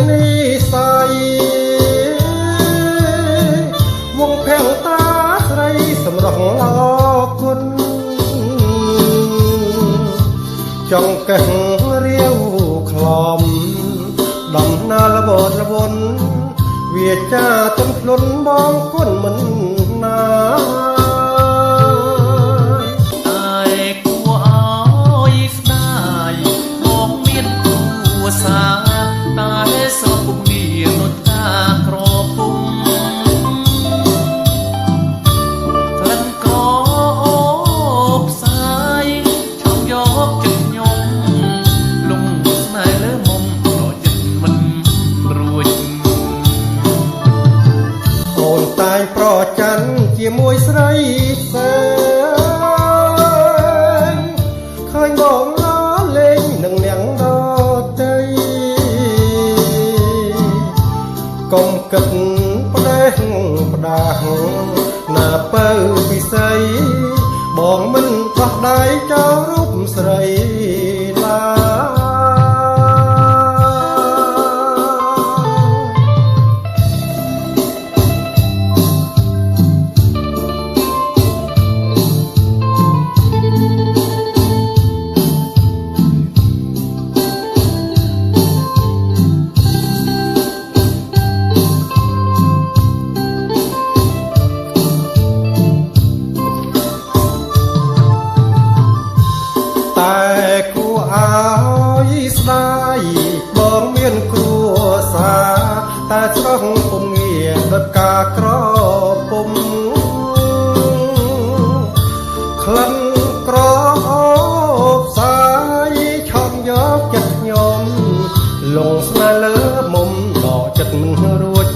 និស័ยวងផែងតាស្រីសម្រស់អគុណចង់កេះរាវខ្លំដំណើរល្បត់ល្វន់វាចាទំភ្លុនបងគុណមិនណាតែគួរឲ្យស្ដាយបងមានគូសាតែស្រពុំងារនោះថាក្រពុំក្លិនក្រអូបផ្សាយឈប់យកចិត្តខ្ញុំលំស្នេហ៍លើមុំក៏ចិត្តមិនរួចអូនតែងប្រច័ណ្ឌជាមួយស្រីផ្សេងឃើញបងឡាលេងនឹងនាងដតីកុំគិតផ្ដេសផ្ដាស់ណាពៅពិសីបងមិនដោះដៃចោលរូបស្រីឡាតែគួរឲ្យស្ដាយបងមានគ្រួសារតែស្រស់ពុំងារដូចការក្រពុំក្លិនក្រអូបផ្សាយឆក់យកចិត្តខ្ញុំលងស្នេហ៍លើមុំដកចិត្តមិនរួច